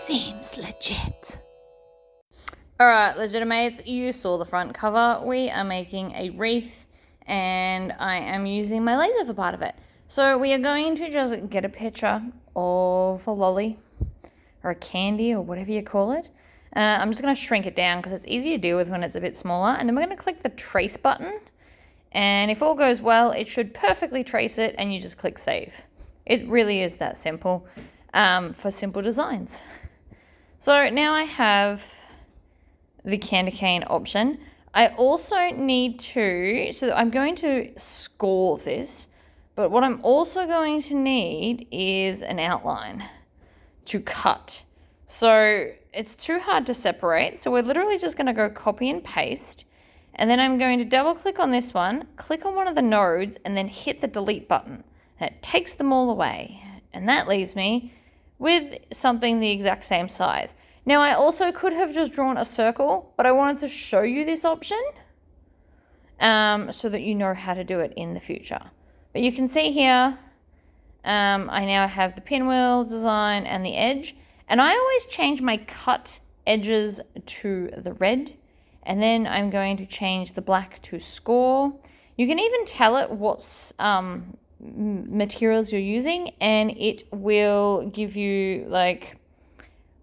Seems legit. Alright, Legitimates, you saw the front cover. We are making a wreath and I am using my laser for part of it. So we are going to just get a picture of a lolly or a candy or whatever you call it. I'm just going to shrink it down because it's easy to deal with when it's a bit smaller. And then we're going to click the trace button. And if all goes well, it should perfectly trace it and you just click save. It really is that simple for simple designs. So now I have the candy cane option. I also need to, so I'm going to score this, but what I'm also going to need is an outline to cut. So it's too hard to separate. So we're literally just going to go copy and paste. And then I'm going to double click on this one, click on one of the nodes, and then hit the delete button. And it takes them all away. And that leaves me with something the exact same size. Now I also could have just drawn a circle, but I wanted to show you this option so that you know how to do it in the future. But you can see here, I now have the pinwheel design and the edge. And I always change my cut edges to the red. And then I'm going to change the black to score. You can even tell it what materials you're using, and it will give you like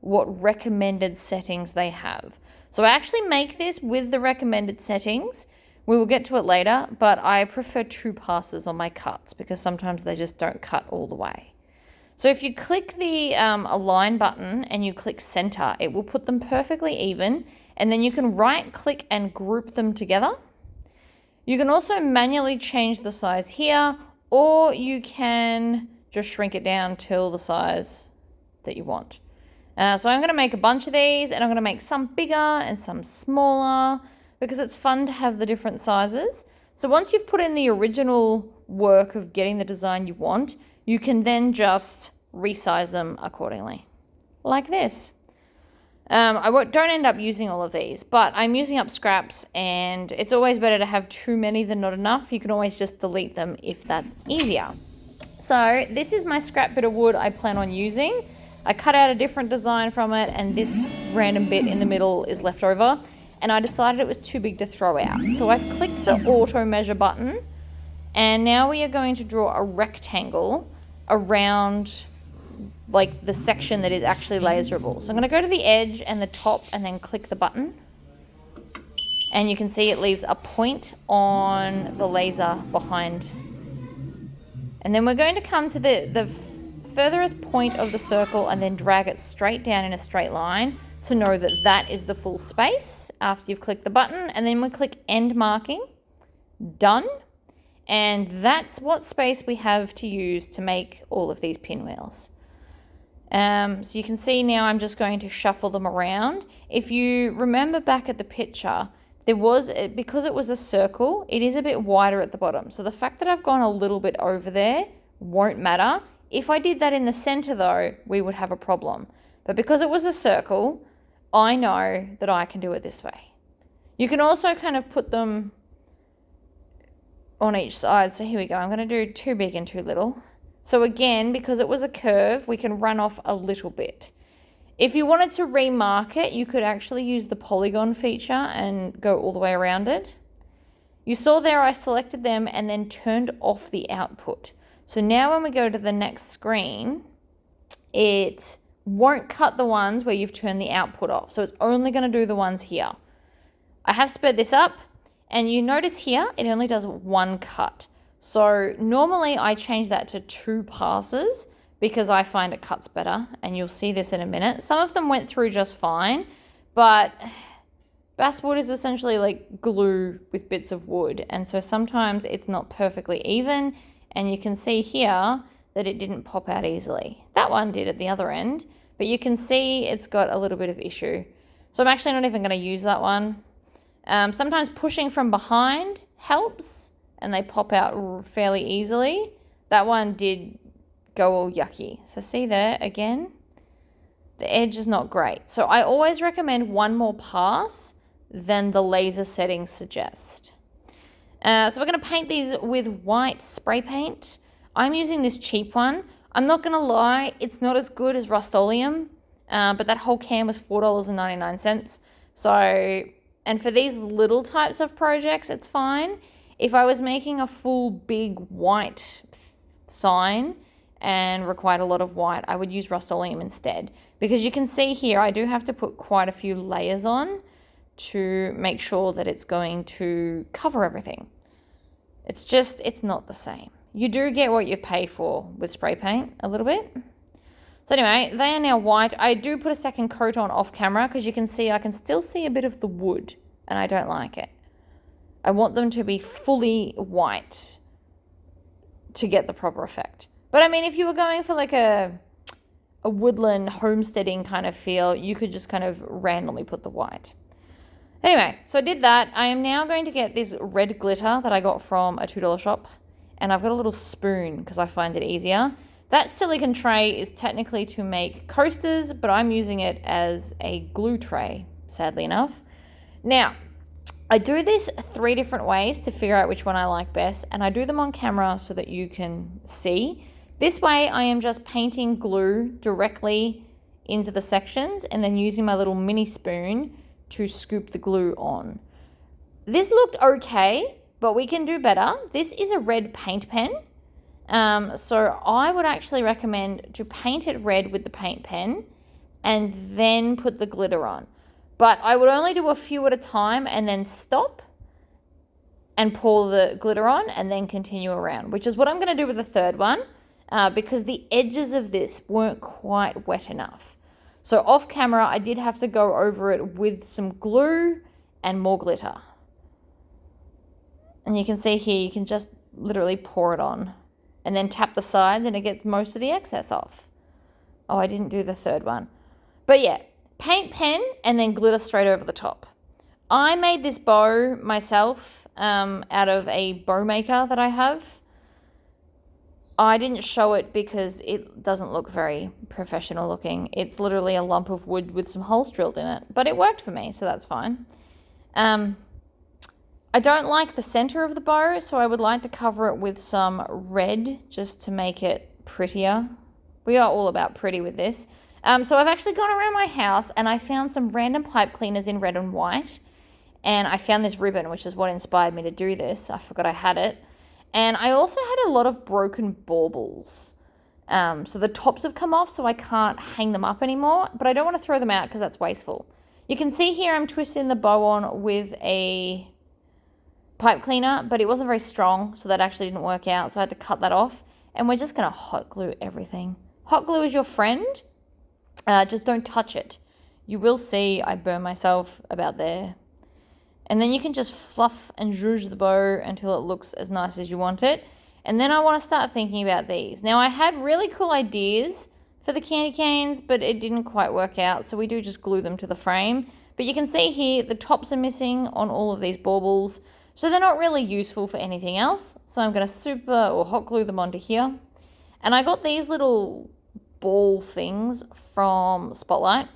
what recommended settings they have. So I actually make this with the recommended settings. We will get to it later, but I prefer 2 passes on my cuts because sometimes they just don't cut all the way. So if you click the align button and you click center, it will put them perfectly even. And then you can right click and group them together. You can also manually change the size here, or you can just shrink it down till the size that you want. So I'm going to make a bunch of these, and I'm going to make some bigger and some smaller because it's fun to have the different sizes. So once you've put in the original work of getting the design you want, you can then just resize them accordingly, like this. I don't end up using all of these, but I'm using up scraps, and it's always better to have too many than not enough. You can always just delete them if that's easier. So this is my scrap bit of wood I plan on using. I cut out a different design from it, and this random bit in the middle is left over, and I decided it was too big to throw out. So I've clicked the auto measure button, and now we are going to draw a rectangle around like the section that is actually laserable. So I'm going to go to the edge and the top and then click the button. And you can see it leaves a point on the laser behind. And then we're going to come to the furthest point of the circle and then drag it straight down in a straight line to know that that is the full space after you've clicked the button. And then we click end marking, done. And that's what space we have to use to make all of these pinwheels. So you can see now I'm just going to shuffle them around. If you remember back at the picture, because it was a circle, it is a bit wider at the bottom. So the fact that I've gone a little bit over there won't matter. If I did that in the center though, we would have a problem. But because it was a circle, I know that I can do it this way. You can also kind of put them on each side. So here we go. I'm going to do too big and too little. So again, because it was a curve, we can run off a little bit. If you wanted to remark it, you could actually use the polygon feature and go all the way around it. You saw there I selected them and then turned off the output. So now when we go to the next screen, it won't cut the ones where you've turned the output off. So it's only going to do the ones here. I have sped this up, and you notice here it only does 1 cut. So normally I change that to 2 passes because I find it cuts better, and you'll see this in a minute. Some of them went through just fine, but basswood is essentially like glue with bits of wood, and so sometimes it's not perfectly even, and you can see here that it didn't pop out easily. That one did at the other end, but you can see it's got a little bit of issue. So I'm actually not even going to use that one. Sometimes pushing from behind helps, and they pop out fairly easily. That one did go all yucky. So see there again, the edge is not great. So I always recommend 1 more pass than the laser settings suggest. So we're going to paint these with white spray paint. I'm using this cheap one. I'm not going to lie, it's not as good as Rust-Oleum. but that whole can was $4.99. So, and for these little types of projects, it's fine. If I was making a full big white sign and required a lot of white, I would use Rust-Oleum instead, because you can see here I do have to put quite a few layers on to make sure that it's going to cover everything. It's not the same. You do get what you pay for with spray paint a little bit. So anyway, they are now white. I do put a second coat on off camera because you can see I can still see a bit of the wood and I don't like it. I want them to be fully white to get the proper effect. But I mean, if you were going for like a woodland homesteading kind of feel, you could just kind of randomly put the white. Anyway, so I did that. I am now going to get this red glitter that I got from a $2 shop. And I've got a little spoon because I find it easier. That silicone tray is technically to make coasters, but I'm using it as a glue tray, sadly enough. Now, I do this 3 different ways to figure out which one I like best, and I do them on camera so that you can see. This way, I am just painting glue directly into the sections and then using my little mini spoon to scoop the glue on. This looked okay, but we can do better. This is a red paint pen. So I would actually recommend to paint it red with the paint pen and then put the glitter on. But I would only do a few at a time and then stop and pour the glitter on and then continue around, which is what I'm going to do with the third one, because the edges of this weren't quite wet enough. So off camera, I did have to go over it with some glue and more glitter. And you can see here, you can just literally pour it on and then tap the sides and it gets most of the excess off. Oh, I didn't do the third one. But yeah, paint pen and then glitter straight over the top. I made this bow myself out of a bow maker that I have. I didn't show it because it doesn't look very professional looking. It's literally a lump of wood with some holes drilled in it. But it worked for me, so that's fine. I don't like the center of the bow, so I would like to cover it with some red just to make it prettier. We are all about pretty with this. So I've actually gone around my house and I found some random pipe cleaners in red and white. And I found this ribbon, which is what inspired me to do this. I forgot I had it. And I also had a lot of broken baubles. So the tops have come off, so I can't hang them up anymore. But I don't want to throw them out because that's wasteful. You can see here I'm twisting the bow on with a pipe cleaner, but it wasn't very strong, so that actually didn't work out. So I had to cut that off. And we're just going to hot glue everything. Hot glue is your friend. Just don't touch it. You will see I burn myself about there. And then you can just fluff and zhuzh the bow until it looks as nice as you want it. And then I want to start thinking about these. Now, I had really cool ideas for the candy canes, but it didn't quite work out. So we do just glue them to the frame. But you can see here, the tops are missing on all of these baubles. So they're not really useful for anything else. So I'm going to hot glue them onto here. And I got these little ball things from Spotlight.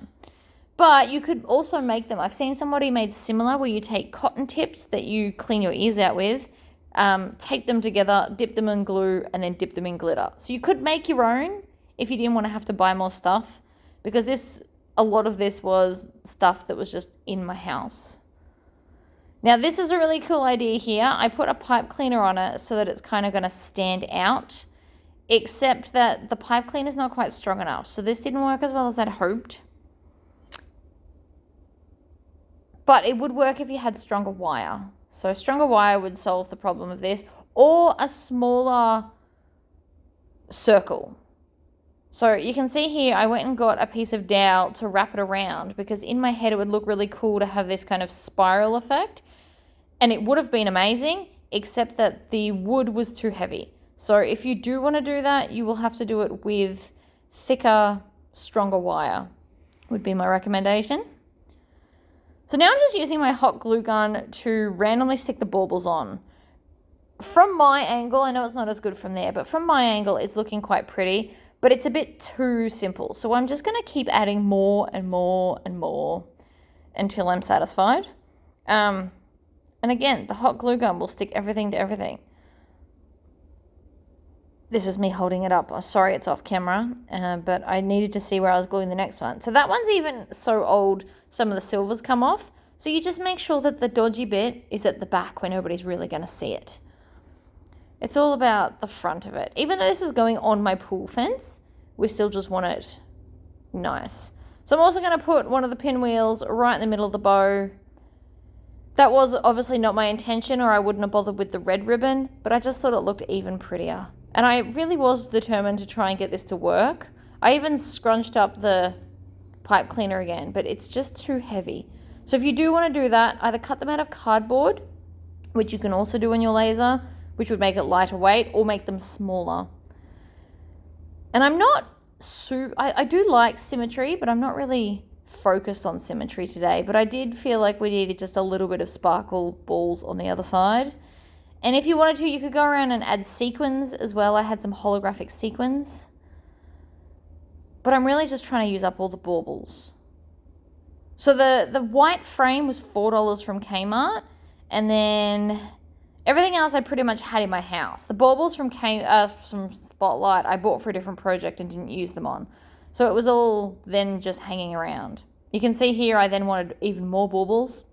But you could also make them. I've seen somebody made similar where you take cotton tips that you clean your ears out with, tape them together, dip them in glue, and then dip them in glitter. So you could make your own if you didn't want to have to buy more stuff, because a lot of this was stuff that was just in my house. Now this is a really cool idea here. I put a pipe cleaner on it so that it's kind of going to stand out, except that the pipe cleaner is not quite strong enough. So this didn't work as well as I'd hoped. But it would work if you had stronger wire. So stronger wire would solve the problem of this, or a smaller circle. So you can see here, I went and got a piece of dowel to wrap it around, because in my head it would look really cool to have this kind of spiral effect. And it would have been amazing, except that the wood was too heavy. So if you do want to do that, you will have to do it with thicker, stronger wire, would be my recommendation. So now I'm just using my hot glue gun to randomly stick the baubles on. From my angle, I know it's not as good from there, but from my angle, it's looking quite pretty, but it's a bit too simple. So I'm just going to keep adding more and more and more until I'm satisfied. And again, the hot glue gun will stick everything to everything. This is me holding it up. I'm sorry it's off camera, but I needed to see where I was gluing the next one. So that one's even so old, some of the silvers come off. So you just make sure that the dodgy bit is at the back where nobody's really going to see it. It's all about the front of it. Even though this is going on my pool fence, we still just want it nice. So I'm also going to put one of the pinwheels right in the middle of the bow. That was obviously not my intention, or I wouldn't have bothered with the red ribbon, but I just thought it looked even prettier. And I really was determined to try and get this to work. I even scrunched up the pipe cleaner again, but it's just too heavy. So if you do want to do that, either cut them out of cardboard, which you can also do on your laser, which would make it lighter weight, or make them smaller. And I'm not I do like symmetry, but I'm not really focused on symmetry today. But I did feel like we needed just a little bit of sparkle balls on the other side. And if you wanted to, you could go around and add sequins as well. I had some holographic sequins. But I'm really just trying to use up all the baubles. So the white frame was $4 from Kmart. And then everything else I pretty much had in my house. The baubles from Spotlight I bought for a different project and didn't use them on. So it was all then just hanging around. You can see here I then wanted even more baubles.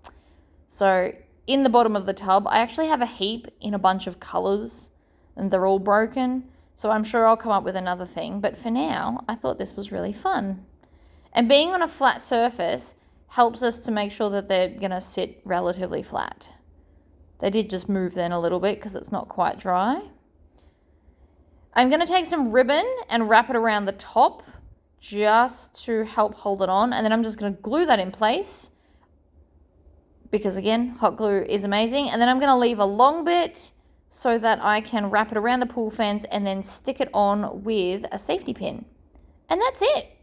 So in the bottom of the tub, I actually have a heap in a bunch of colors and they're all broken. So I'm sure I'll come up with another thing. But for now, I thought this was really fun. And being on a flat surface helps us to make sure that they're going to sit relatively flat. They did just move then a little bit because it's not quite dry. I'm going to take some ribbon and wrap it around the top just to help hold it on. And then I'm just going to glue that in place. Because again, hot glue is amazing. And then I'm going to leave a long bit so that I can wrap it around the pool fence and then stick it on with a safety pin. And that's it.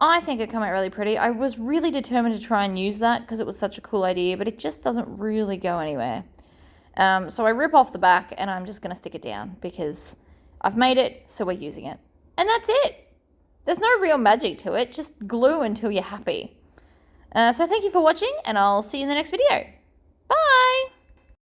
I think it came out really pretty. I was really determined to try and use that because it was such a cool idea, but it just doesn't really go anywhere. So I rip off the back and I'm just going to stick it down because I've made it, so we're using it. And that's it. There's no real magic to it. Just glue until you're happy. So thank you for watching, and I'll see you in the next video. Bye!